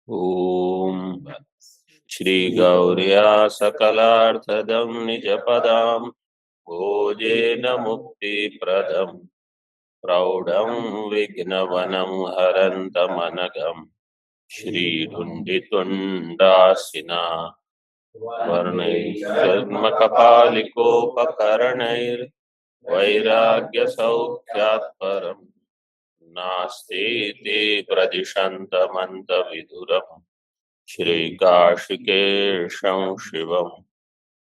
ओम श्री गौर्या सकलार्थदं निजपदां भोजेन मुक्तिप्रदं प्रौढं विघ्नवनं हरन्तमनघं श्रीधुण्डितुण्डासिना वर्णैर्कर्मकपालिकोपकरणैर्वैराग्यसौख्यात् परं नास्ति ते प्रदिशन्तमन्तविधुरम् श्रीकाशिकेशं शिवं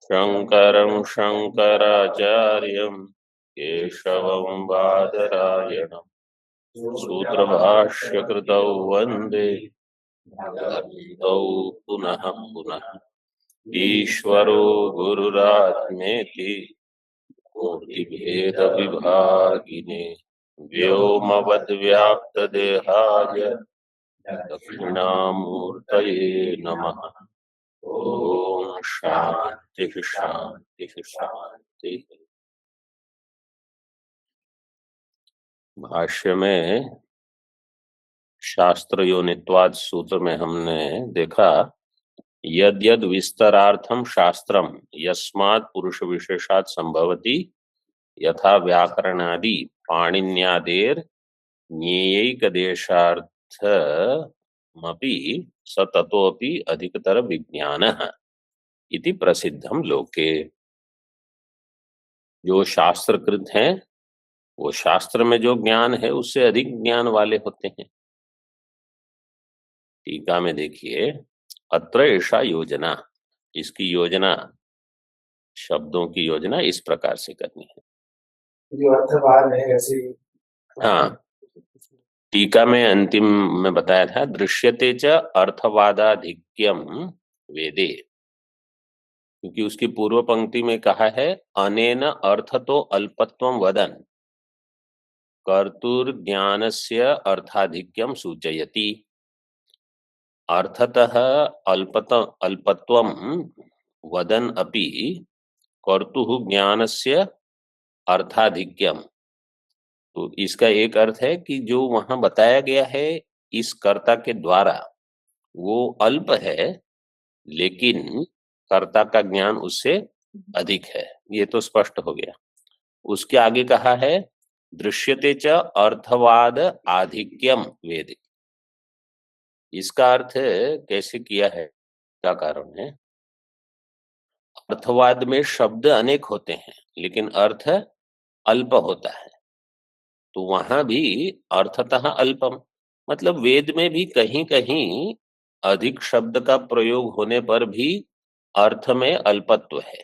शङ्करं शङ्कराचार्यं केशवं बादरायणं सूत्रभाष्यकृतौ वन्दे भगवन्तौ पुनः पुनः। ईश्वरो गुरुरात्मेति मूर्तिभेदविभागिने व्योमवद्व्याप्तदेहाय दक्षिणामूर्तये नमः। ओम शांति शांति शांति। भाष्य में शास्त्र योनित्वाद सूत्र में हमने देखा यद यद विस्तरार्थम शास्त्रम यस्मात् पुरुष विशेषात् संभवति यथा व्याकरणादि पाणिन्यादेर ज्ञेयैकदेशार्थमपि स ततोऽपि अधिकतर विज्ञानः इति प्रसिद्धम लोके। जो शास्त्रकृत हैं वो शास्त्र में जो ज्ञान है उससे अधिक ज्ञान वाले होते हैं। टीका में देखिए, अत्र ऐसा योजना, इसकी योजना, शब्दों की योजना इस प्रकार से करनी है। जो अर्थवाद है ऐसे। हाँ, टीका में अंतिम में बताया था दृश्यते च अर्थवादाधिक्यम वेदे, क्योंकि उसकी पूर्व पंक्ति में कहा है अनेन अर्थ तो अल्पत्वम वदन कर्तुर्ज्ञानस्य अर्थाधिक्यम सूचयति। अर्थतः अल्पत्वम वदन अपि कर्तुः ज्ञानस्य अर्थाधिक्यम। तो इसका एक अर्थ है कि जो वहां बताया गया है इस कर्ता के द्वारा वो अल्प है, लेकिन कर्ता का ज्ञान उससे अधिक है, ये तो स्पष्ट हो गया। उसके आगे कहा है दृश्यते च अर्थवाद आधिक्यम वेद। इसका अर्थ कैसे किया है, क्या कारण है? अर्थवाद में शब्द अनेक होते हैं लेकिन अर्थ अल्प होता है, तो वहां भी अर्थतः अल्पम, मतलब वेद में भी कहीं कहीं अधिक शब्द का प्रयोग होने पर भी अर्थ में अल्पत्व है।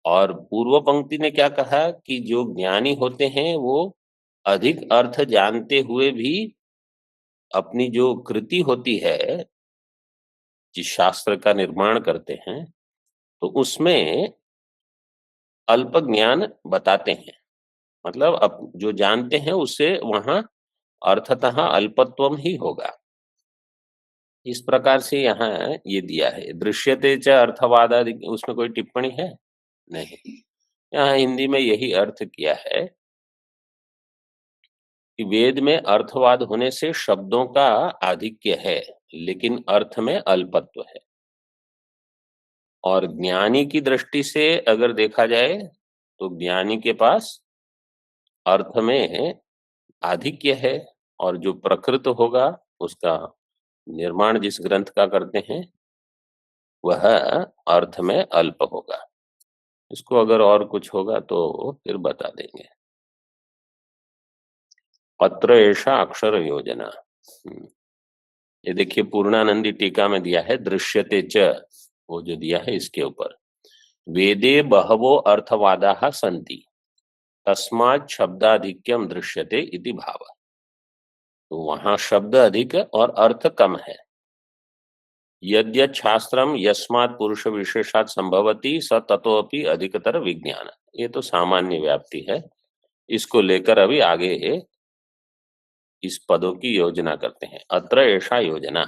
और पूर्व पंक्ति ने क्या कहा कि जो ज्ञानी होते हैं वो अधिक अर्थ जानते हुए भी अपनी जो कृति होती है, जिस शास्त्र का निर्माण करते हैं, तो उसमें अल्प ज्ञान बताते हैं। मतलब अब जो जानते हैं उससे वहां अर्थतः अल्पत्वम ही होगा। इस प्रकार से यहाँ ये दिया है दृश्यते च अर्थवादादि। उसमें कोई टिप्पणी है नहीं, यहाँ हिंदी में यही अर्थ किया है कि वेद में अर्थवाद होने से शब्दों का आधिक्य है लेकिन अर्थ में अल्पत्व है। और ज्ञानी की दृष्टि से अगर देखा जाए तो ज्ञानी के पास अर्थ में आधिक्य है, और जो प्रकृत होगा उसका निर्माण जिस ग्रंथ का करते हैं वह अर्थ में अल्प होगा। इसको अगर और कुछ होगा तो फिर बता देंगे। अत्र ऐसा अक्षर योजना, ये देखिए पूर्णानंदी टीका में दिया है दृश्यते च, वो जो दिया है इसके ऊपर वेदे बहवो अर्थवादाः सन्ति तस्मात् शब्दाधिक्यम दृश्यते इति भाव। तो वहां शब्द अधिक और अर्थ कम है। यद्यत् शास्त्रम यस्मात् पुरुष विशेषात् संभवति स ततोऽपि अधिकतर विज्ञान, ये तो सामान्य व्याप्ति है। इसको लेकर अभी आगे इस पदों की योजना करते हैं। अत्र ऐसा योजना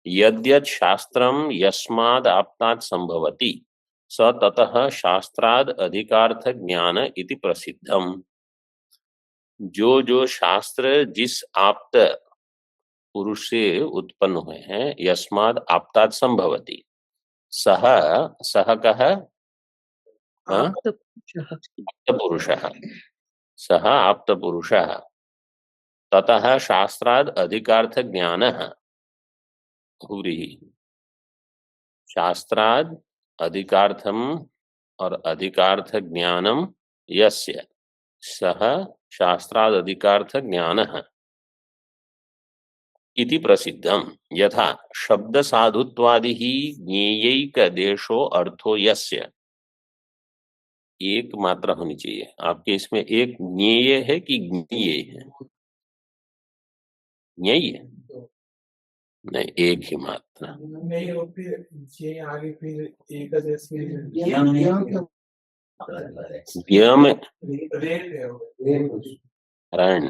यद्यत् शास्त्रम यस्माद् आप्तात् संभवति स ततः शास्त्राद अधिकार्थ ज्ञान इति प्रसिद्धम। जो जो शास्त्र जिस आप्त पुरुष से उत्पन्न हुए हैं, यस्माद आप्तात् संभवति। सह सह कह आप्तपुरुषः पुरुषः, सह आप्तपुरुषः ततः शास्त्राद अधिकार्थ ज्ञानः हुरिः। शास्त्राद अधिकार्थम और अधिकार्थ ज्ञानम यस्य सह शास्त्राद अधिकार्थ ज्ञानः इति प्रसिद्धम। यथा शब्द साधुत्वादि ही ज्ञेयैक देशो अर्थो यस्य। एक मात्रा होनी चाहिए आपके इसमें, एक ज्ञेय है कि ज्ञेय है? ज्ञेय नहीं, एक ही मात्रा। नहीं हो फिर ये आगे फिर एक जैसे यम रेल रण,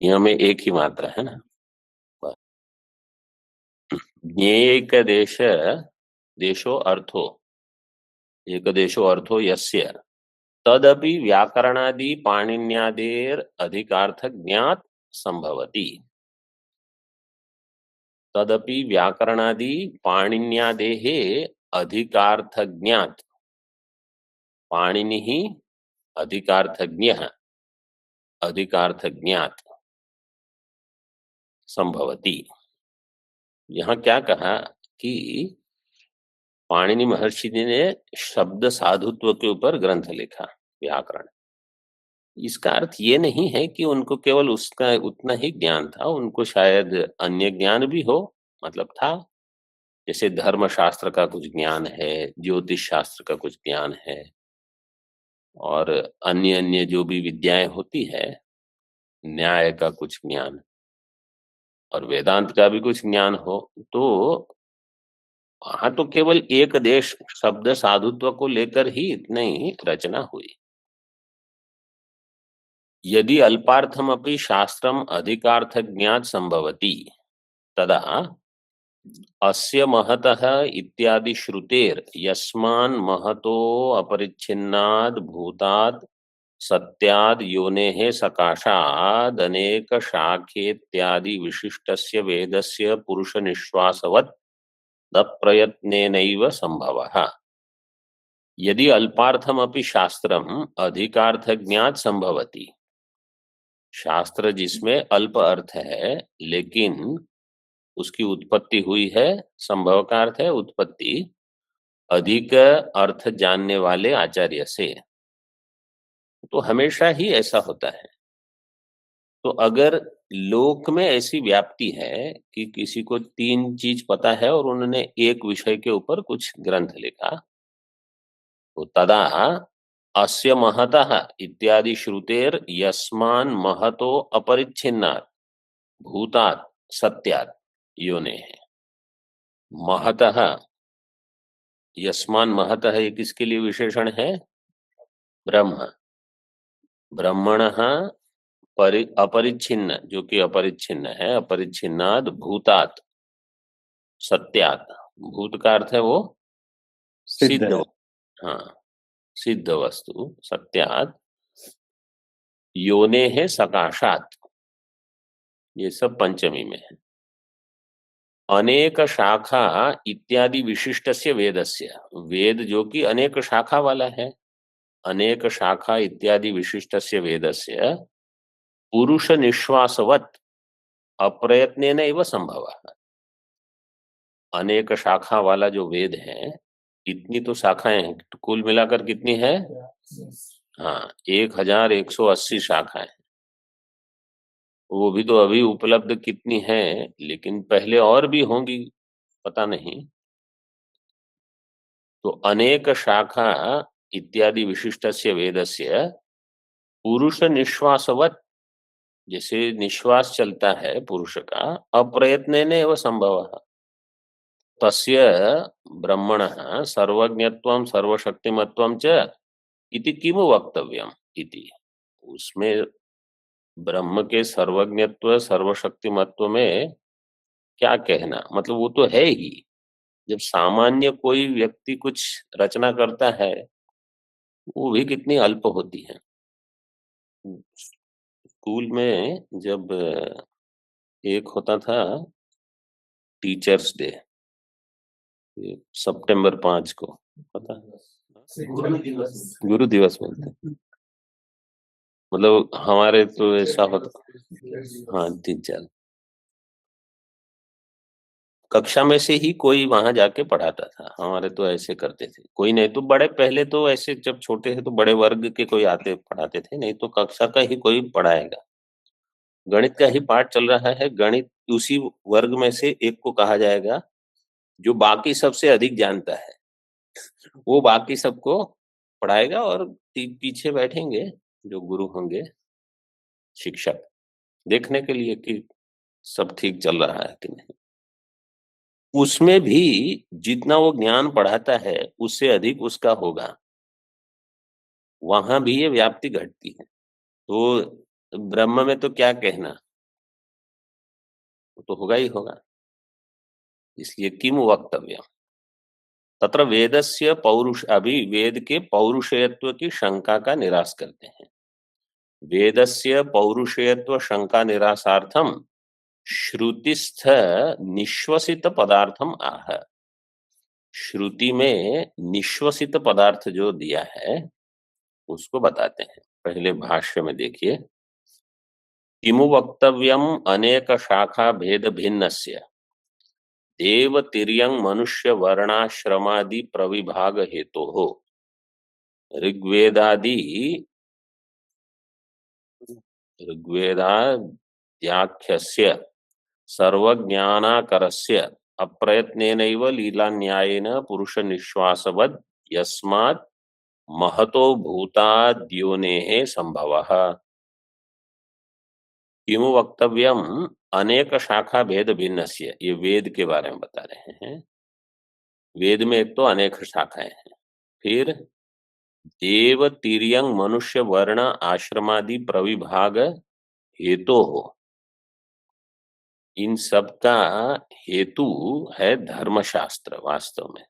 यम में एक ही मात्रा है ना। ज्ञेयैक देश देशो अर्थो, एक देशो अर्थो यस्य तदपि व्याकरणादि पाणिन्यादेर अधिकार्थ ज्ञात संभवति। तदपि व्याकरणादि पाणिन्यादेः अधिकार्थ ज्ञात, पाणिनि अधिकार्थज्ञः अधिकार्थ ज्ञात संभवति। यहाँ क्या कहा कि पाणिनि महर्षि जी ने शब्द साधुत्व के ऊपर ग्रंथ लिखा, व्याकरण। इसका अर्थ ये नहीं है कि उनको केवल उसका उतना ही ज्ञान था, उनको शायद अन्य ज्ञान भी हो, मतलब था। जैसे धर्म शास्त्र का कुछ ज्ञान है, ज्योतिष शास्त्र का कुछ ज्ञान है, और अन्य अन्य जो भी विद्याएं होती है, न्याय का कुछ ज्ञान और वेदांत का भी कुछ ज्ञान हो, तो हाँ, तो केवल एक देश शब्द साधुत्व को लेकर ही इतनी रचना हुई। यदि अल्पार्थमपि शास्त्रम अधिकार्थ ज्ञात संभवति तदा अस्य महतः इत्यादि श्रुतेर यस्मान् महतो अपरिच्छिन्नाद भूतात् सत्याद योनेः सकाशाद अनेक शाखेत्यादि विशिष्टस्य वेदस्य पुरुष निश्वासवत् न प्रयत्नेनैव संभवः। यदि अल्पार्थमपि शास्त्रम अधिकार्थ ज्ञात संभवति, शास्त्र जिसमें अल्प अर्थ है लेकिन उसकी उत्पत्ति हुई है, संभव का अर्थ है उत्पत्ति, अधिक अर्थ जानने वाले आचार्य से, तो हमेशा ही ऐसा होता है। तो अगर लोक में ऐसी व्याप्ति है कि किसी को तीन चीज पता है और उन्होंने एक विषय के ऊपर कुछ ग्रंथ लिखा, तो तदा अस्य महतः इत्यादि श्रुतेर यस्मान् महतो अपरिच्छिन्नात् भूतात् सत्यात् योने है। महतः, यस्मान् महतः ये किसके लिए विशेषण है? ब्रह्म, ब्रह्मणः अपरिच्छिन्न, जो कि अपरिच्छिन्न है, अपरिच्छिन्नाद भूतात् सत्यात्, भूत का अर्थ है वो सिद्ध, हाँ, सिद्ध वस्तु, सत्यात् योने है सकाशात, ये सब पंचमी में है। अनेक शाखा इत्यादि विशिष्टस्य वेदस्य, वेद जो कि अनेक शाखा वाला है, अनेक शाखा इत्यादि विशिष्टस्य वेदस्य पुरुष निश्वासवत् अप्रयत्नेन एव संभवः। अनेक शाखा वाला जो वेद है, इतनी तो शाखाएं हैं, तो कुल मिलाकर कितनी है? हाँ, 1180 शाखाएं। वो भी तो अभी उपलब्ध कितनी है, लेकिन पहले और भी होंगी, पता नहीं। तो अनेक शाखा इत्यादि विशिष्टस्य वेदस्य पुरुष निश्वासवत्, जैसे निश्वास चलता है पुरुष का, अप्रयत्नेन एव संभवः। तस्य ब्रह्मणः सर्वज्ञत्वं सर्वशक्तिमत्वं च इति किमु वक्तव्यम इति। उसमें ब्रह्म के सर्वज्ञत्व सर्वशक्तिमत्व में क्या कहना, मतलब वो तो है ही। जब सामान्य कोई व्यक्ति कुछ रचना करता है, वो भी कितनी अल्प होती है। स्कूल में जब एक होता था टीचर्स डे, सितंबर 5 को, पता है? गुरु दिवस बोलते हैं। मतलब हमारे तो ऐसा होता, हाँ टीचर, कक्षा में से ही कोई वहां जाके पढ़ाता था, हमारे तो ऐसे करते थे, कोई नहीं तो बड़े, पहले तो ऐसे जब छोटे थे तो बड़े वर्ग के कोई आते पढ़ाते थे, नहीं तो कक्षा का ही कोई पढ़ाएगा। गणित का ही पाठ चल रहा है, गणित उसी वर्ग में से एक को कहा जाएगा जो बाकी सबसे अधिक जानता है, वो बाकी सबको पढ़ाएगा और पीछे बैठेंगे जो गुरु होंगे, शिक्षक, देखने के लिए कि सब ठीक चल रहा है कि नहीं। उसमें भी जितना वो ज्ञान पढ़ाता है उससे अधिक उसका होगा, वहां भी ये व्याप्ति घटती है। तो ब्रह्म में तो क्या कहना, वो तो होगा ही होगा, इसलिए किम वक्तव्य। तत्र वेदस्य पौरुष, अभी वेद के पौरुषेयत्व की शंका का निराश करते हैं। वेदस्य पौरुषेयत्व शंका निरासार्थम श्रुतिस्थ निश्वसित पदार्थम आह। श्रुति में निश्वसित पदार्थ जो दिया है उसको बताते हैं। पहले भाष्य में देखिए, किमु वक्तव्यम अनेक शाखा भेद भिन्नस्य देव तिर्यंग मनुष्य वर्णाश्रमादि प्रविभाग हेतु हो ऋग्वेदादि ऋग्वेदाद्याख्यस्य सर्वज्ञानाकरस्य अप्रयत्नेनैव लीलान्यायेन पुरुष निश्वासवद् यस्मात् महतो भूताद्योनेः संभवः। किमु वक्तव्यम अनेक शाखा भेद भिन्नस्य, ये वेद के बारे में बता रहे हैं। वेद में एक तो अनेक शाखाएं हैं, फिर देव तिर्यंग मनुष्य वर्ण आश्रमादि प्रविभाग हेतु हो, इन सब का हेतु है धर्मशास्त्र। वास्तव में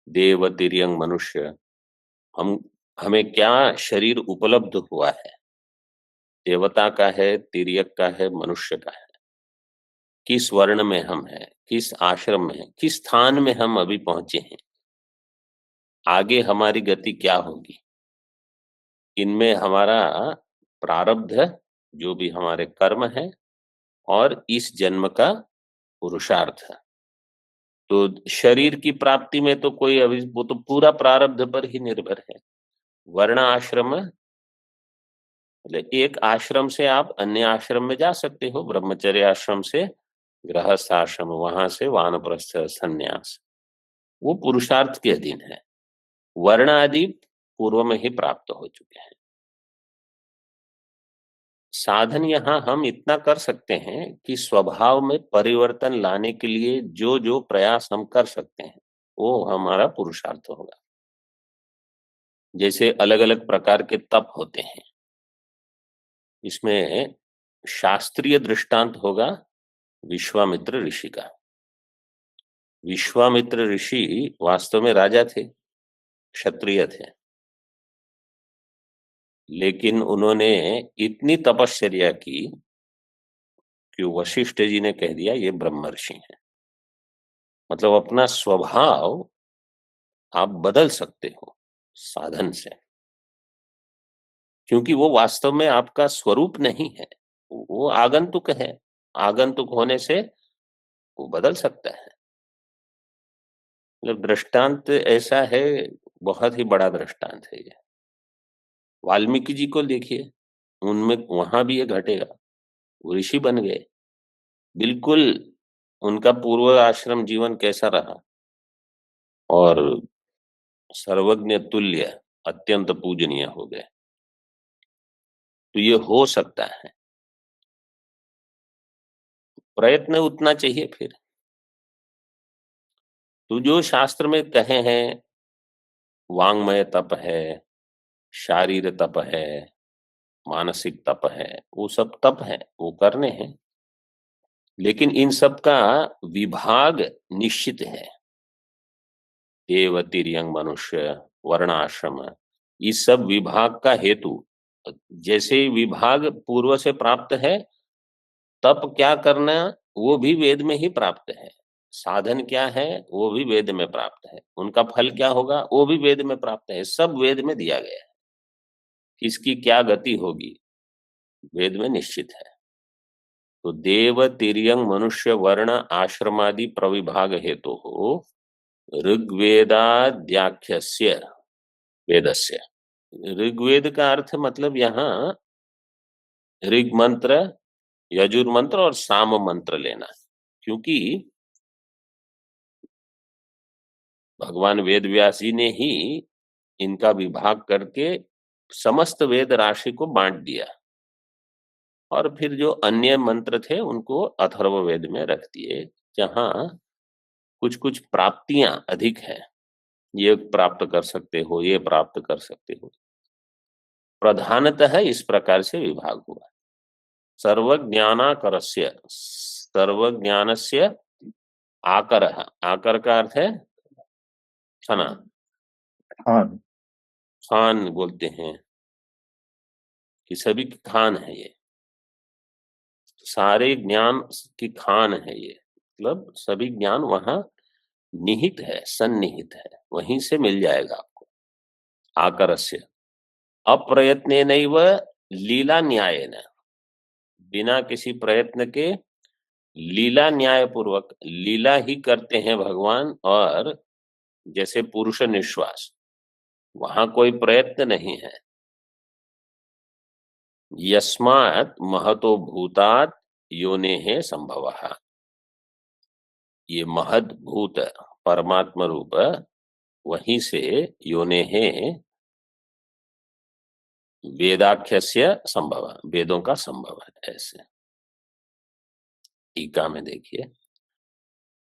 देव तिर्यंग मनुष्य, हम हमें क्या शरीर उपलब्ध हुआ है, देवता का है, तिर्यक का है, मनुष्य का है, किस वर्ण में हम हैं, किस आश्रम में हैं, किस स्थान में हम अभी पहुंचे हैं, आगे हमारी गति क्या होगी, इनमें हमारा प्रारब्ध, जो भी हमारे कर्म है, और इस जन्म का पुरुषार्थ है। तो शरीर की प्राप्ति में तो कोई अभी, वो तो पूरा प्रारब्ध पर ही निर्भर है। वर्ण आश्रम, मतलब एक आश्रम से आप अन्य आश्रम में जा सकते हो, ब्रह्मचर्य आश्रम से गृहस्थ आश्रम, वहां से वानप्रस्थ संन्यास, वो पुरुषार्थ के अधीन है। वर्ण आदि पूर्व में ही प्राप्त हो चुके हैं। साधन यहाँ हम इतना कर सकते हैं कि स्वभाव में परिवर्तन लाने के लिए जो जो प्रयास हम कर सकते हैं वो हमारा पुरुषार्थ होगा। जैसे अलग अलग प्रकार के तप होते हैं, इसमें शास्त्रीय दृष्टांत होगा विश्वामित्र ऋषि का। विश्वामित्र ऋषि वास्तव में राजा थे, क्षत्रिय थे, लेकिन उन्होंने इतनी तपश्चर्या की कि वशिष्ठ जी ने कह दिया ये ब्रह्मर्षि हैं। मतलब अपना स्वभाव आप बदल सकते हो साधन से, क्योंकि वो वास्तव में आपका स्वरूप नहीं है, वो आगंतुक है। आगंतुक होने से वो बदल सकता है। मतलब दृष्टांत ऐसा है, बहुत ही बड़ा दृष्टांत है ये। वाल्मीकि जी को देखिए, उनमें वहां भी ये घटेगा, वो ऋषि बन गए, बिल्कुल उनका पूर्व आश्रम जीवन कैसा रहा, और सर्वज्ञ तुल्य अत्यंत पूजनीय हो गए। तो ये हो सकता है, प्रयत्न उतना चाहिए। फिर तो जो शास्त्र में कहे हैं, वांग्मय तप है, शारीर तप है, मानसिक तप है, वो सब तप है, वो करने हैं, लेकिन इन सब का विभाग निश्चित है। देव तिर्यंग मनुष्य वर्णाश्रम, इस सब विभाग का हेतु जैसे विभाग पूर्व से प्राप्त है, तप क्या करना वो भी वेद में ही प्राप्त है, साधन क्या है वो भी वेद में प्राप्त है, उनका फल क्या होगा वो भी वेद में प्राप्त है, सब वेद में दिया गया है। किसकी क्या गति होगी वेद में निश्चित है। तो देव तिर्यंग मनुष्य वर्ण आश्रमादि प्रविभाग हेतु हो ऋग्वेदाद्याख्यस्य वेदस्य। ऋग्वेद का अर्थ मतलब यहाँ ऋग मंत्र, यजुर मंत्र और साम मंत्र लेना, क्योंकि भगवान वेद व्यास जी ने ही इनका विभाग करके समस्त वेद राशि को बांट दिया और फिर जो अन्य मंत्र थे उनको अथर्ववेद में रख दिए, जहां कुछ कुछ प्राप्तियां अधिक है, ये प्राप्त कर सकते हो, ये प्राप्त कर सकते हो। प्रधानतः इस प्रकार से विभाग हुआ। सर्वज्ञानाकरस्य, सर्वज्ञानस्य आकरः, आकर का अर्थ है खाना, खान, खान बोलते हैं कि सभी की खान है ये, सारे ज्ञान की खान है ये, मतलब सभी ज्ञान वहां निहित है, सन्निहित है, वहीं से मिल जाएगा आपको। आकरस्य अप्रयत्नेनैव लीला न्यायेन, बिना किसी प्रयत्न के लीला न्याय पूर्वक लीला ही करते हैं भगवान। और जैसे पुरुष निश्वास, वहां कोई प्रयत्न नहीं है। यस्मात् महतो भूतात् योनेः संभवः, ये महद भूत परमात्मा रूप वहीं से योनेः वेदाख्यस्य संभव, वेदों का संभव है। ऐसे टीका में देखिए,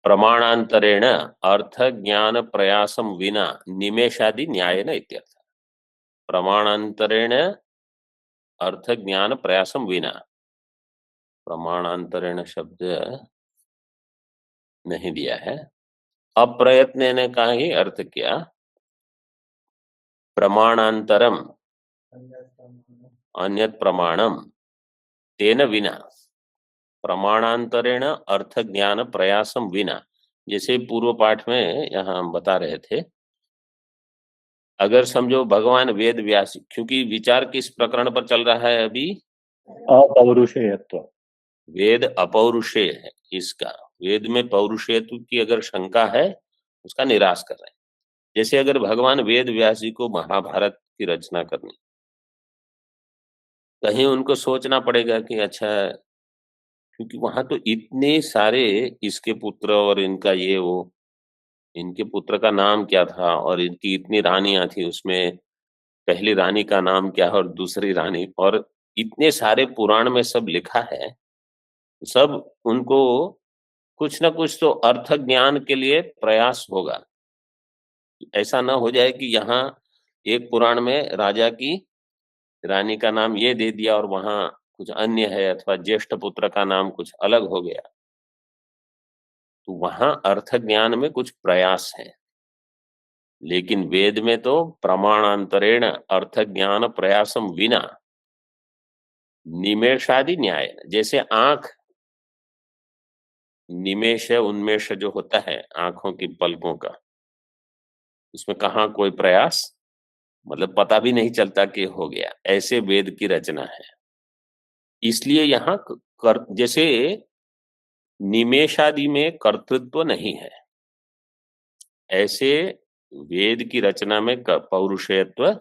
प्रमाणांतरेण अर्थ ज्ञान प्रयासम विना निमेषादि न्यायेन इत्यर्थ। प्रमाणांतरेण अर्थ ज्ञान प्रयासम विना, प्रमाणांतरेण शब्द नहीं दिया है, अप्रयत्न का ही अर्थ किया। प्रमाणांतरम अन्यत प्रमाणम तेन विना, प्रमाणांतरेण अर्थ ज्ञान प्रयासम विना, जैसे पूर्व पाठ में यहाँ हम बता रहे थे, अगर समझो भगवान वेद व्यास, क्योंकि विचार किस प्रकरण पर चल रहा है अभी, अपौरुषेयत्व, वेद अपौरुषेय है इसका, वेद में पौरुषेयत्व की अगर शंका है उसका निराश कर रहे हैं। जैसे अगर भगवान वेद व्यास जी को महाभारत की रचना करनी, कहीं उनको सोचना पड़ेगा कि अच्छा, क्योंकि वहां तो इतने सारे इसके पुत्र और इनका ये वो, इनके पुत्र का नाम क्या था और इनकी इतनी रानियां थी, उसमें पहली रानी का नाम क्या है और दूसरी रानी, और इतने सारे पुराण में सब लिखा है, सब उनको कुछ ना कुछ तो अर्थ ज्ञान के लिए प्रयास होगा। ऐसा ना हो जाए कि यहाँ एक पुराण में राजा की रानी का नाम ये दे दिया और वहां कुछ अन्य है, अथवा ज्येष्ठ पुत्र का नाम कुछ अलग हो गया, तो वहां अर्थ ज्ञान में कुछ प्रयास है। लेकिन वेद में तो प्रमाणांतरेण अर्थ ज्ञान प्रयासम विना निमेषादि न्याय, जैसे आंख निमेष उन्मेष जो होता है आंखों की पलकों का, उसमें कहाँ कोई प्रयास, मतलब पता भी नहीं चलता कि हो गया, ऐसे वेद की रचना है। इसलिए यहाँ जैसे निमेषादि में कर्तृत्व नहीं है, ऐसे वेद की रचना में पौरुषेयत्व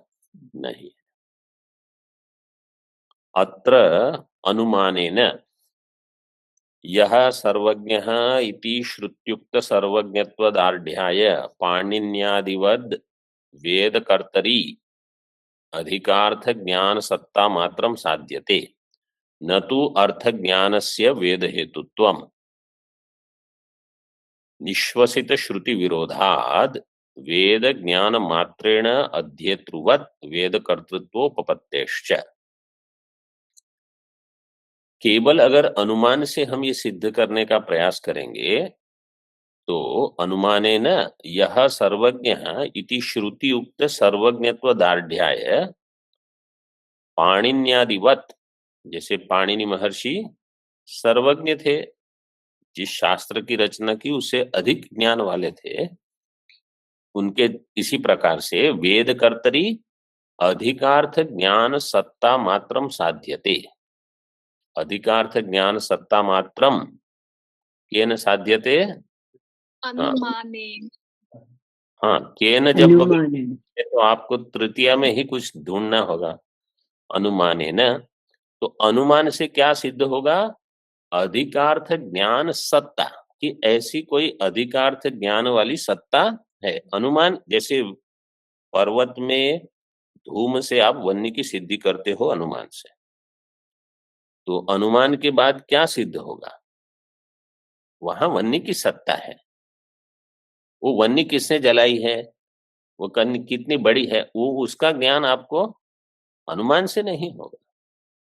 नहीं। अत्र अनुमानेन यह सर्वज्ञः इति श्रुत्युक्त सर्वज्ञत्वदार्ढ्याय पाणिन्यादिवद वेद कर्तरी अधिकार्थ ज्ञान सत्ता मात्रम साध्यते, न तो अर्थ ज्ञानस्य वेद हेतुत्वम्। निश्वसित श्रुति विरोधाद वेद ज्ञान मात्रेण अध्येतृवत् वेद कर्तृत्वोपपत्तेश्च। केवल अगर अनुमान से हम ये सिद्ध करने का प्रयास करेंगे तो अनुमानेन यह सर्वज्ञः इति श्रुति उक्त सर्वज्ञत्व दार्ढ्याय पाणिन्यादिवत्, जैसे पाणिनि महर्षि सर्वज्ञ थे, जिस शास्त्र की रचना की उससे अधिक ज्ञान वाले थे, उनके इसी प्रकार से वेद कर्तरी अधिकार्थ ज्ञान सत्ता मात्रम साध्यते। अधिकार्थ ज्ञान सत्ता मात्रम केन साध्यते? अनुमानेन। हाँ, केन जब अनुमानेन। तो आपको तृतीया में ही कुछ ढूंढना होगा। अनुमानेन, तो अनुमान से क्या सिद्ध होगा? अधिकार्थ ज्ञान सत्ता, कि ऐसी कोई अधिकार्थ ज्ञान वाली सत्ता है। अनुमान जैसे पर्वत में धूम से आप वन्य की सिद्धि करते हो अनुमान से, तो अनुमान के बाद क्या सिद्ध होगा? वहां वन्य की सत्ता है। वो वन्य किसने जलाई है, वो कितनी बड़ी है, वो उसका ज्ञान आपको अनुमान से नहीं होगा।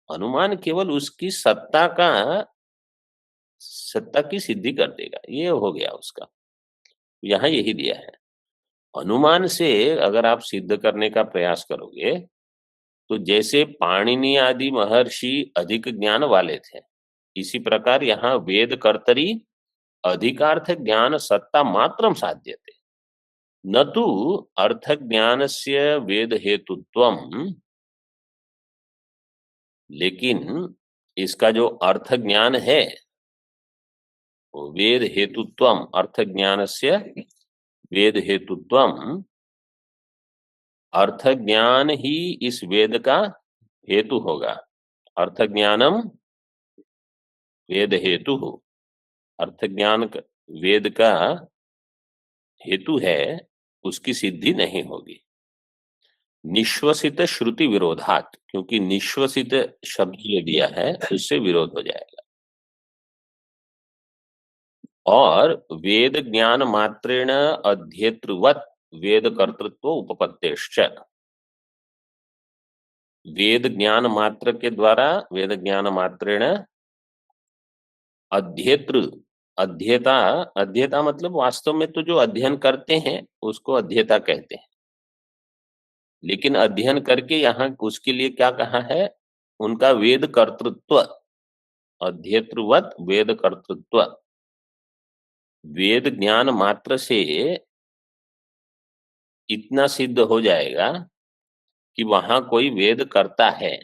अनुमान केवल उसकी सत्ता की सिद्धि कर देगा, ये हो गया उसका। यहाँ यही दिया है। अनुमान से अगर आप सिद्ध करने का प्रयास करोगे, तो जैसे पाणिनि आदि महर्षि अधिक ज्ञान वाले थे, इसी प्रकार यहाँ वेद कर्तरी अधिकार्थ ज्ञान सत्ता मात्रम साध्यते, न तो अर्थ ज्ञानस्य वेद हेतुत्वम। लेकिन इसका जो अर्थ ज्ञान है, वेद हेतुत्वम, अर्थ ज्ञानस्य वेद हेतुत्वम, अर्थ ज्ञान ही इस वेद का हेतु होगा। अर्थ ज्ञानम वेद हेतु, अर्थ ज्ञान वेद का हेतु है, उसकी सिद्धि नहीं होगी। निश्वसित श्रुति विरोधात, क्योंकि निश्वसित शब्द जो दिया है उससे विरोध हो जाएगा। और वेद ज्ञान मात्रेण अध्येतृवत वेद कर्तृत्व उपपत्तेश्च, वेद ज्ञान मात्र के द्वारा, वेद ज्ञान मात्रेण अध्येतृ, अध्येता, अध्येता मतलब वास्तव में तो जो अध्ययन करते हैं उसको अध्येता कहते हैं, लेकिन अध्ययन करके यहाँ उसके लिए क्या कहा है? उनका वेद कर्तृत्व, अध्येतृवत वेद कर्तृत्व। वेद ज्ञान मात्र से इतना सिद्ध हो जाएगा कि वहां कोई वेद करता है।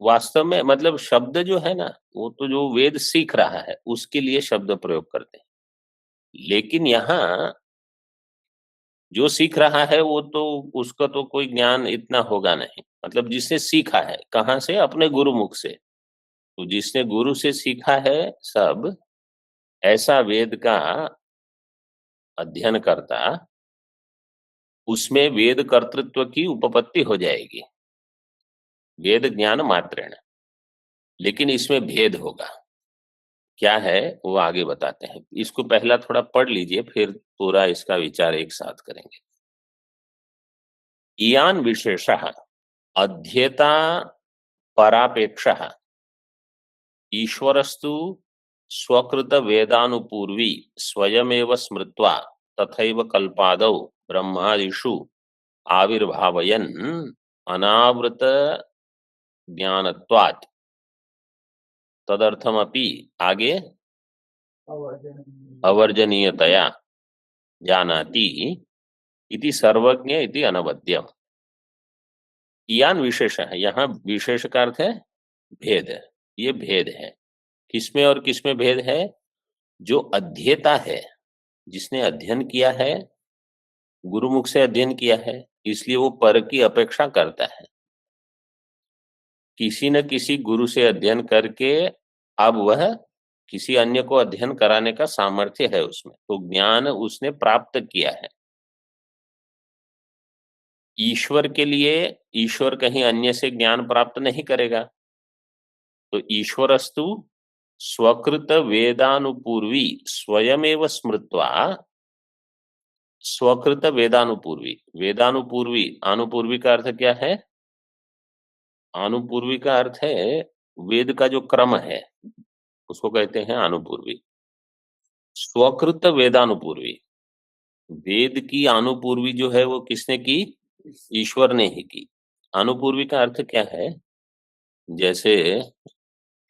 वास्तव में मतलब शब्द जो है ना, वो तो जो वेद सीख रहा है उसके लिए शब्द प्रयोग करते हैं, लेकिन यहाँ जो सीख रहा है वो तो उसका तो कोई ज्ञान इतना होगा नहीं। मतलब जिसने सीखा है, कहाँ से? अपने गुरु मुख से। तो जिसने गुरु से सीखा है सब, ऐसा वेद का अध्ययन करता, उसमें वेद कर्तृत्व की उपपत्ति हो जाएगी, वेद ज्ञान मात्रेण। लेकिन इसमें भेद होगा, क्या है वो आगे बताते हैं। इसको पहला थोड़ा पढ़ लीजिए, फिर पूरा इसका विचार एक साथ करेंगे। इयान विशेषः अध्येता परापेक्षः ईश्वरस्तु स्वकृत वेदानुपूर्वी स्वयमेव स्मृत्वा तथैव कल्पादौ ब्रह्मादिषु आविर्भावयन् अनावृत ज्ञानत्वात् तदर्थमपि आगे अवर्जनीयतया जानाति इति सर्वज्ञ इति अनवद्यम। इयान विशेष है, यहाँ विशेष का अर्थ है भेद। ये भेद है, किसमें और किसमें भेद है? जो अध्येता है, जिसने अध्ययन किया है, गुरुमुख से अध्ययन किया है, इसलिए वो पर की अपेक्षा करता है। किसी न किसी गुरु से अध्ययन करके अब वह किसी अन्य को अध्ययन कराने का सामर्थ्य है उसमें, तो ज्ञान उसने प्राप्त किया है। ईश्वर के लिए ईश्वर कहीं अन्य से ज्ञान प्राप्त नहीं करेगा, तो ईश्वरस्तु स्वकृत वेदानुपूर्वी स्वयमेव स्मृत्वा, स्वकृत वेदानुपूर्वी, वेदानुपूर्वी, अनुपूर्वी का अर्थ क्या है? अनुपूर्वी का अर्थ है वेद का जो क्रम है उसको कहते हैं अनुपूर्वी। स्वकृत वेदानुपूर्वी, वेद की अनुपूर्वी जो है वो किसने की? ईश्वर ने ही की। अनुपूर्वी का अर्थ क्या है? जैसे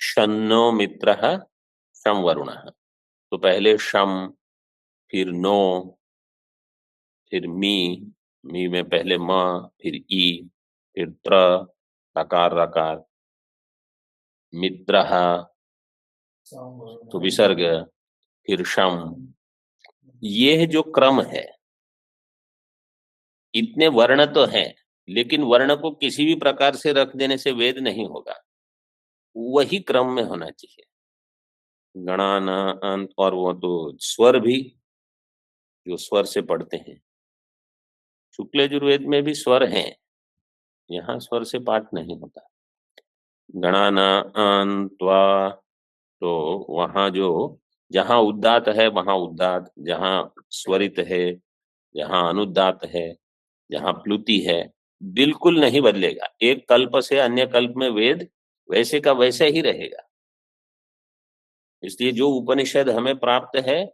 शन्नो मित्रः शं वरुणः। तो पहले शम, फिर नो, फिर मी में पहले म, फिर ई, फिर त्र, रकार रकार, मित्रः, तो विसर्ग, फिर शम। ये जो क्रम है, इतने वर्ण तो हैं, लेकिन वर्ण को किसी भी प्रकार से रख देने से वेद नहीं होगा, वही क्रम में होना चाहिए। गणाना अंत, और वो तो स्वर भी, जो स्वर से पढ़ते हैं, शुक्ल यजुर्वेद में भी स्वर हैं, यहाँ स्वर से पाठ नहीं होता। गणाना अंत्वा, तो वहां जो, जहां उदात है वहां उदात, जहां स्वरित है, जहां अनुदात है, जहां प्लुति है, बिल्कुल नहीं बदलेगा। एक कल्प से अन्य कल्प में वेद वैसे का वैसे ही रहेगा। इसलिए जो उपनिषद हमें प्राप्त है,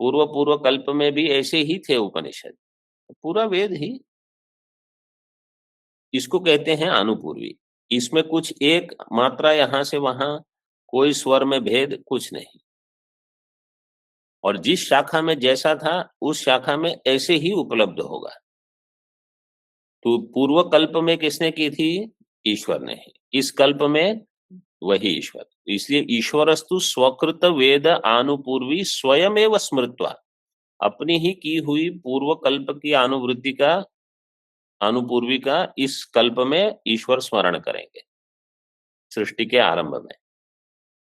पूर्व पूर्व कल्प में भी ऐसे ही थे उपनिषद, पूरा वेद ही। इसको कहते हैं अनुपूर्वी। इसमें कुछ एक मात्रा यहां से वहां, कोई स्वर में भेद कुछ नहीं, और जिस शाखा में जैसा था उस शाखा में ऐसे ही उपलब्ध होगा। तो पूर्व कल्प में किसने की थी? ईश्वर ने ही। इस कल्प में वही ईश्वर। इसलिए ईश्वरस्तु स्वकृत वेद आनुपूर्वी स्वयमेव स्मृत्वा, अपनी ही की हुई पूर्व कल्प की अनुवृत्ति का, अनुपूर्वी का इस कल्प में ईश्वर स्मरण करेंगे सृष्टि के आरंभ में,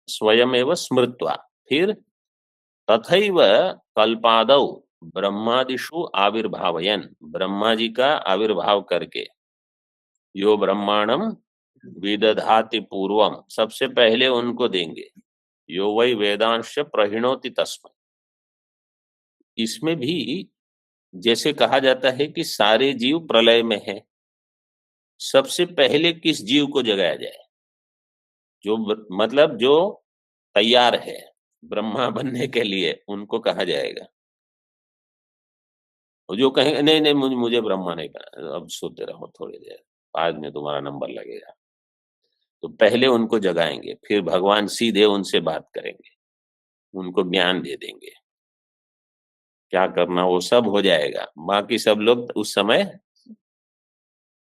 स्वयमेव स्मृत्वा। फिर तथैव कल्पादौ ब्रह्मादिषु आविर्भावयन, ब्रह्मा जी का आविर्भाव करके, यो ब्रह्मांडम विदधाति पूर्वम, सबसे पहले उनको देंगे, यो वै वेदांश प्रहिणोति तस्मै। इसमें भी जैसे कहा जाता है कि सारे जीव प्रलय में है, सबसे पहले किस जीव को जगाया जाए? जो मतलब जो तैयार है ब्रह्मा बनने के लिए, उनको कहा जाएगा। और जो कहेंगे नहीं नहीं मुझे ब्रह्मा नहीं बना, अब सोते रहो थोड़ी देर, बाद में तुम्हारा नंबर लगेगा, तो पहले उनको जगाएंगे, फिर भगवान सीधे उनसे बात करेंगे, उनको ज्ञान दे देंगे, क्या करना वो सब हो जाएगा। बाकी सब लोग उस समय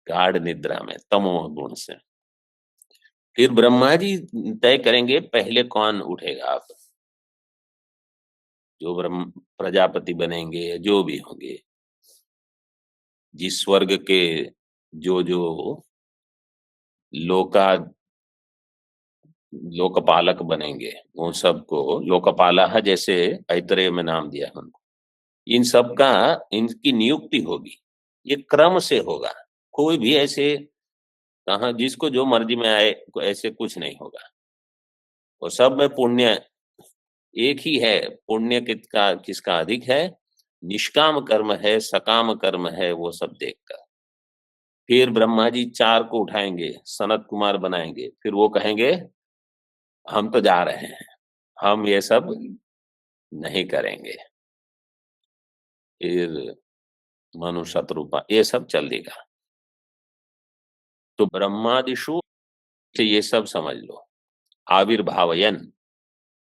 गाढ़ निद्रा में, तमो गुण से। फिर ब्रह्मा जी तय करेंगे पहले कौन उठेगा। आप जो ब्रह्म प्रजापति बनेंगे, जो भी होंगे, जिस स्वर्ग के जो जो लोका लोकपालक बनेंगे, वो सबको लोकपाला, जैसे ऐतरेय में नाम दिया उनको, इन सब का, इनकी नियुक्ति होगी, ये क्रम से होगा। कोई भी ऐसे कहा जिसको जो मर्जी में आए, ऐसे कुछ नहीं होगा। और सब में पुण्य एक ही है। पुण्य किसका अधिक है? निष्काम कर्म है, सकाम कर्म है, वो सब देखकर फिर ब्रह्मा जी 4 को उठाएंगे, सनत कुमार बनाएंगे, फिर वो कहेंगे हम तो जा रहे हैं, हम ये सब नहीं करेंगे। फिर मनु शत्रुपा ये सब चलेगा। तो ब्रह्मादिशु से ये सब समझ लो। आविर्भावयन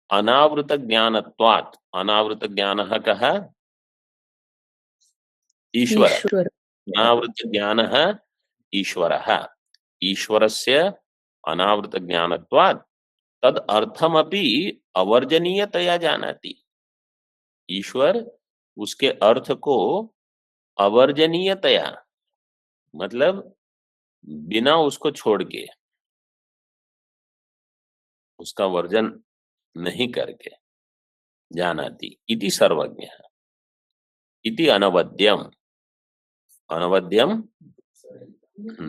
अनावृत ज्ञानत्वात्, अनावृत ज्ञान कह ईश्वर, अनावृत ज्ञान ईश्वर, ईश्वरस्य अनावृत ज्ञानत्वात् तद अर्थमपि अवर्जनीयतया जानाति। ईश्वर उसके अर्थ को अवर्जनीयतया, मतलब बिना उसको छोड़ के, उसका वर्जन नहीं करके, जानाति इति सर्वज्ञ इति अनवद्यम, अनवद्यम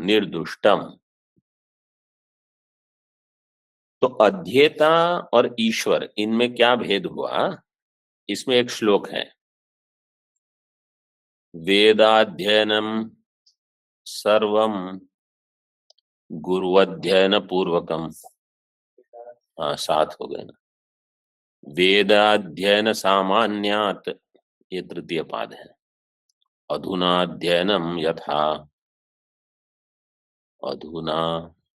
निर्दुष्टम। तो अध्येता और ईश्वर, इनमें क्या भेद हुआ? इसमें एक श्लोक है, वेदाध्ययनम सर्वम गुरुअध्ययन पूर्वकम। हाँ 7 हो गए ना। वेदाध्ययन सामान्यात, ये तृतीय पाद है। अधुनाध्ययनम यथा, अधुनाध्ययनम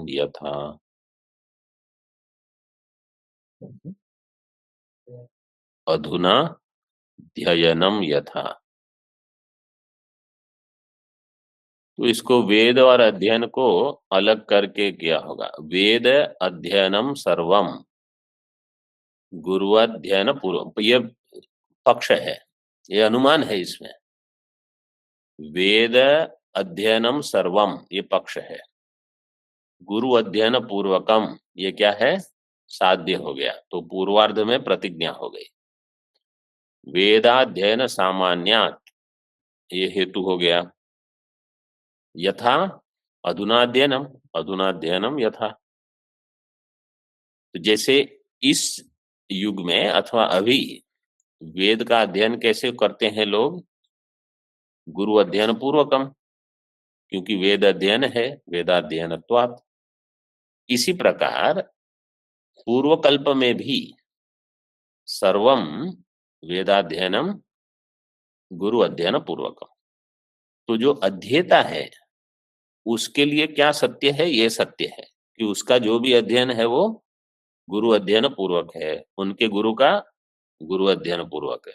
यथा, अधुना ध्ययनम यथा। तो इसको वेद और अध्ययन को अलग करके किया होगा। वेद अध्ययनम सर्वम गुरुअध्ययन पूर्व, ये पक्ष है, ये अनुमान है इसमें। वेद अध्ययनम सर्वम ये पक्ष है, गुरु अध्ययन पूर्वकम ये क्या है, साध्य हो गया। तो पूर्वार्ध में प्रतिज्ञा हो गई। वेदाध्ययन सामान्यात ये हेतु हो गया। यथा अधुनाध्ययनम, अधुनाध्ययनम यथा। तो जैसे इस युग में अथवा अभी वेद का अध्ययन कैसे करते हैं लोग, गुरु अध्ययन पूर्वकम, क्योंकि वेद अध्ययन है, वेदाध्ययनत्वात्। इसी प्रकार पूर्व कल्प में भी सर्वम वेदाध्ययनम गुरु अध्ययन पूर्वकम। तो जो अध्येता है उसके लिए क्या सत्य है, ये सत्य है कि उसका जो भी अध्ययन है वो गुरु अध्ययन पूर्वक है, उनके गुरु का गुरु अध्ययन पूर्वक है।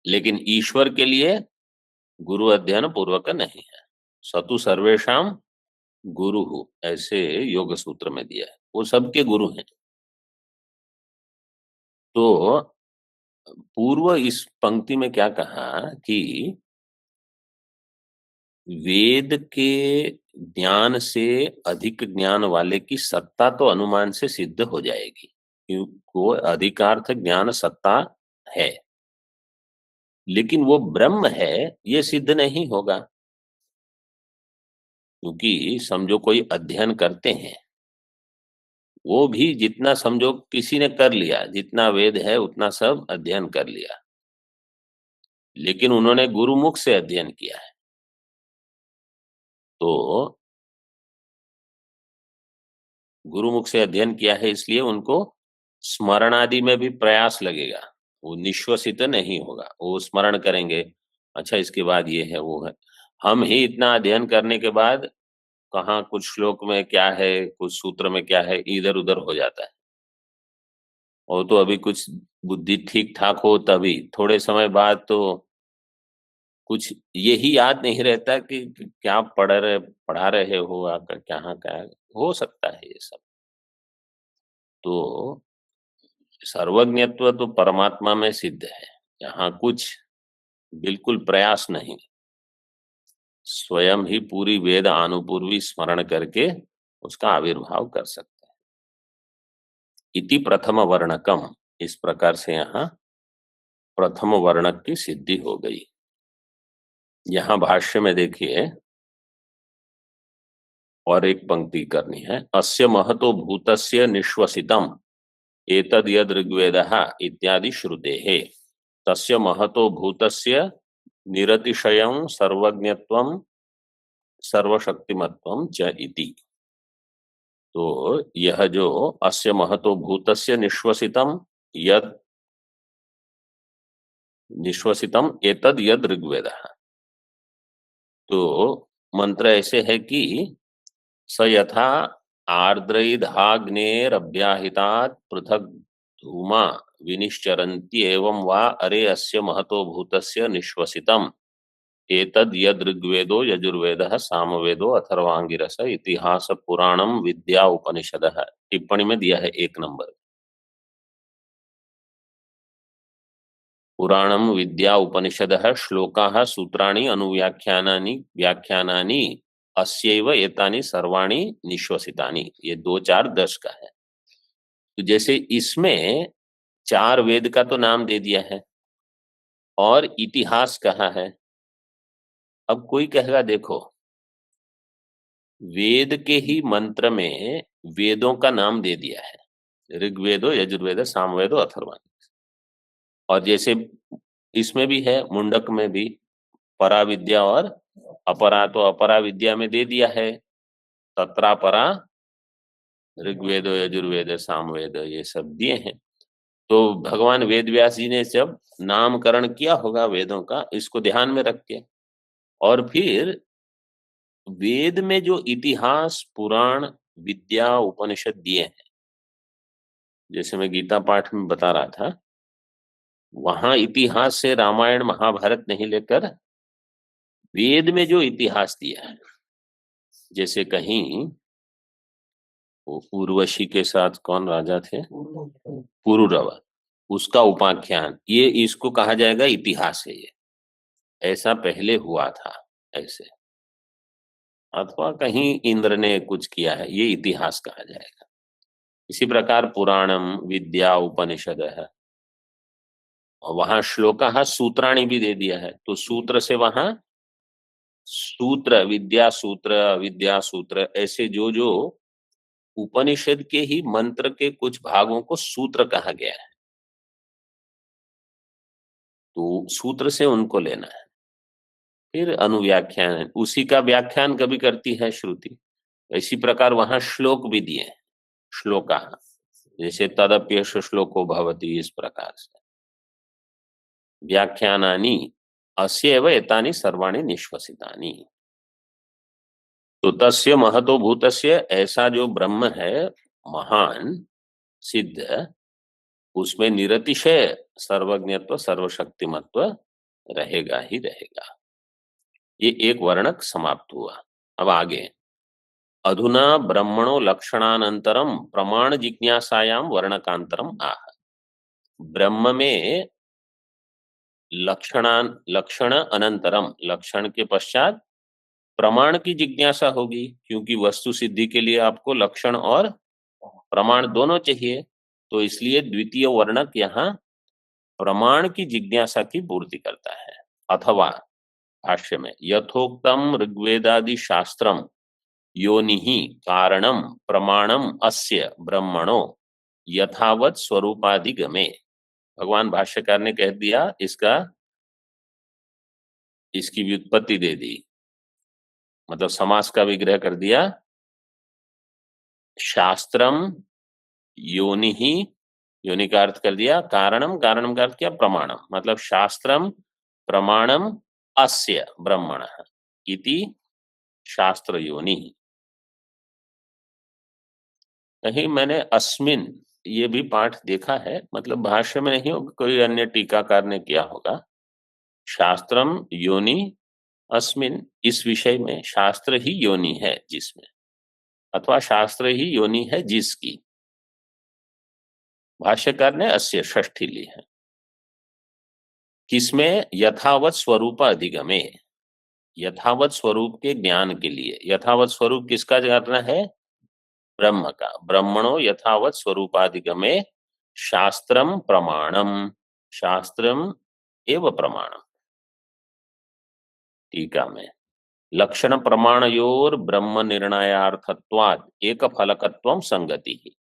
लेकिन ईश्वर के लिए गुरु अध्ययन पूर्वक नहीं है। सतु सर्वेषाम गुरु, ऐसे योग सूत्र में दिया है, वो सबके गुरु हैं। तो पूर्व इस पंक्ति में क्या कहा कि वेद के ज्ञान से अधिक ज्ञान वाले की सत्ता तो अनुमान से सिद्ध हो जाएगी, क्योंकि अधिकार्थ ज्ञान सत्ता है, लेकिन वो ब्रह्म है ये सिद्ध नहीं होगा। क्योंकि समझो कोई अध्ययन करते हैं, वो भी जितना समझो किसी ने कर लिया, जितना वेद है उतना सब अध्ययन कर लिया, लेकिन उन्होंने गुरुमुख से अध्ययन किया है। तो गुरुमुख से अध्ययन किया है, इसलिए उनको स्मरण आदि में भी प्रयास लगेगा, वो निश्वसित नहीं होगा। वो स्मरण करेंगे, अच्छा इसके बाद ये है वो है। हम ही इतना अध्ययन करने के बाद कहाँ कुछ श्लोक में क्या है, कुछ सूत्र में क्या है, इधर उधर हो जाता है। और तो अभी कुछ बुद्धि ठीक ठाक हो तभी थोड़े समय बाद तो कुछ यही याद नहीं रहता कि क्या पढ़ा रहे हो, आकर क्या क्या हो सकता है ये सब। तो सर्वज्ञत्व तो परमात्मा में सिद्ध है, यहाँ कुछ बिल्कुल प्रयास नहीं, स्वयं ही पूरी वेद अनुपूर्वी स्मरण करके उसका आविर्भाव कर सकते हैं। इति प्रथम वर्णकम, इस प्रकार से यहाँ प्रथम वर्णक की सिद्धि हो गई। यहाँ भाष्य में देखिए और एक पंक्ति करनी है। अस्य महतो भूतस्य निश्वसितम एतद यद ऋग्वेदः इत्यादि श्रुतेः तस्य महतो भूतस्य निरतिशयं सर्वज्ञत्वं सर्वशक्तिमत्वं च इति। तो यह जो अस्य महतो भूतस्य निश्वसितम यद निश्वसितम एतद यद ऋग्वेदः, तो मंत्र ऐसे है कि स यथा आर्द्रैधाग्नेरभ्याहितात् पृथक धूमा विनिश्चरन्ति एवं वा अरे अस्य महतो भूतस्य निश्वसितम् एतद यद ऋग्वेदो यजुर्वेदः सामवेदो अथर्वांगिरस इतिहास पुराणम विद्या उपनिषदः। टिप्पणी में दिया है 1 नंबर। पुराणम विद्या उपनिषदः श्लोकाः सूत्राणि अनुव्याख्यानानि व्याख्यानानि अस्यैव एतानि सर्वाणि निश्वसितानि, ये 2 4 10 का है। तो जैसे इसमें 4 वेद का तो नाम दे दिया है और इतिहास कहा है। अब कोई कहेगा देखो वेद के ही मंत्र में वेदों का नाम दे दिया है, ऋग्वेदो यजुर्वेद सामवेदो अथर्वण। और जैसे इसमें भी है, मुंडक में भी परा विद्या और अपरा, तो अपरा विद्या में दे दिया है तत्रा परा ऋग्वेद यजुर्वेद सामवेद, ये सब दिए हैं। तो भगवान वेद व्यास जी ने जब नामकरण किया होगा वेदों का, इसको ध्यान में रख के, और फिर वेद में जो इतिहास पुराण विद्या उपनिषद दिए हैं जैसे मैं गीता पाठ में बता रहा था, वहां इतिहास से रामायण महाभारत नहीं लेकर वेद में जो इतिहास दिया है, जैसे कहीं वो उर्वशी के साथ कौन राजा थे, पुरुरवा, उसका उपाख्यान, ये इसको कहा जाएगा इतिहास है, ये ऐसा पहले हुआ था ऐसे, अथवा कहीं इंद्र ने कुछ किया है, ये इतिहास कहा जाएगा। इसी प्रकार पुराणम विद्या उपनिषद है, और वहां श्लोका सूत्राणी भी दे दिया है, तो सूत्र से वहां सूत्र, विद्या सूत्र ऐसे जो जो उपनिषद के ही मंत्र के कुछ भागों को सूत्र कहा गया है, तो सूत्र से उनको लेना है। फिर अनुव्याख्यान, उसी का व्याख्यान कभी करती है श्रुति। इसी प्रकार वहां श्लोक भी दिए हैं, श्लोका, जैसे तदप्यश श्लोको भवति, इस प्रकार से व्याख्यानानि अस्यैव एतानि सर्वाणि निष्वसितानि। तो तस्य महतो भूतस्य, ऐसा जो ब्रह्म है महान सिद्ध, उसमें निरतिशय सर्वज्ञत्व सर्वशक्तिमत्व रहेगा ही रहेगा। ये एक वर्णक समाप्त हुआ। अब आगे, अधुना ब्रह्मणो लक्षणानंतरम प्रमाण जिज्ञासायाम वर्णकांतरम आह। ब्रह्म में लक्षण अनंतरम, लक्षण के पश्चात प्रमाण की जिज्ञासा होगी, क्योंकि वस्तु सिद्धि के लिए आपको लक्षण और प्रमाण दोनों चाहिए, तो इसलिए द्वितीय वर्णक यहाँ प्रमाण की जिज्ञासा की पूर्ति करता है। अथवा भाष्य में यथोक्तम ऋग्वेदादि शास्त्रम योनिहि कारणम प्रमाणम अस्य ब्रह्मणो यथावत स्वरूपाधिगमे। भगवान भाष्यकार ने कह दिया, इसकी व्युत्पत्ति दे दी, मतलब समास का विग्रह कर दिया। शास्त्रम योनिहि, योनि का अर्थ कर दिया कारणम, कारणम का अर्थ किया प्रमाणम, मतलब शास्त्रम प्रमाणम अस्य ब्रह्मण इति शास्त्र योनि। कहीं मैंने अस्मिन ये भी पाठ देखा है, मतलब भाष्य में नहीं होगा, कोई अन्य टीकाकार ने किया होगा। शास्त्रम योनि अस्मिन, इस विषय में शास्त्र ही योनि है जिसमें, अथवा शास्त्र ही योनि है जिसकी। भाष्यकार ने अस्य षष्ठी ली है, किसमें, यथावत स्वरूप अधिगमे, यथावत स्वरूप के ज्ञान के लिए। यथावत स्वरूप किसका जानना है, ब्रह्म का। ब्रह्मणो यथावत स्वरूपाधिगमे शास्त्रम प्रमाणम, शास्त्रम एव प्रमाणम। टीका में लक्षण प्रमाणयोर ब्रह्म निर्णयार्थत्वात् एक फलकत्वम संगति ही।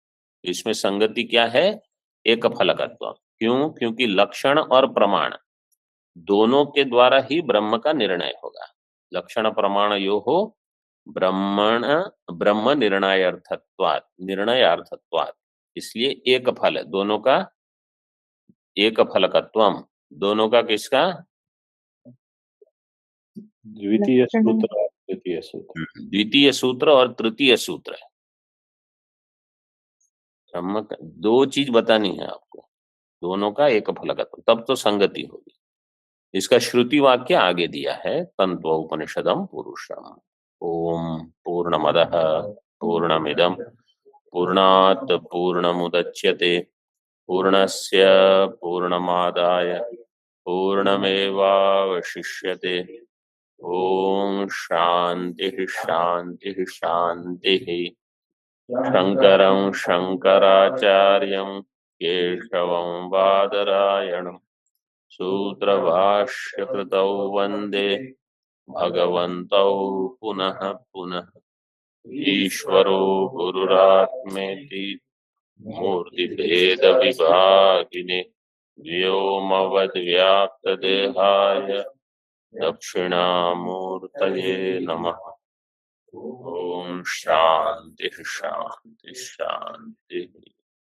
इसमें संगति क्या है, एक फलकत्व। क्यों, क्योंकि लक्षण और प्रमाण दोनों के द्वारा ही ब्रह्म का निर्णय होगा। लक्षण प्रमाणयोः ब्रह्म निर्णयार्थत्वात्, निर्णयार्थत्वात्, इसलिए एक फल, दोनों का एक फलकत्वम, दोनों का किसका, द्वितीय सूत्र और तृतीय सूत्र, द्वितीय सूत्र और तृतीय सूत्र। ब्रह्म का दो चीज बतानी है आपको, दोनों का एक फलकत्व, तब तो संगति होगी। इसका श्रुति वाक्य आगे दिया है, तन्त्व उपनिषदम पुरुषम। ओम पूर्णमदः पूर्णमिदं पूर्णात् पूर्णमुदच्यते पूर्णस्य पूर्णमादाय पूर्णमेवावशिष्यते। ओम शांति शांति शांति। शंकरं शंकराचार्यं केशवं बादरायणं सूत्रभाष्यकृतौ वन्दे भगवन्तौ पुनः पुनः। ईश्वरो गुरुरात्मेति मूर्तिभेदविभागिने व्योमवद्व्याप्तदेहाय दक्षिणामूर्तये नमः। ओम शांति शांति शांति।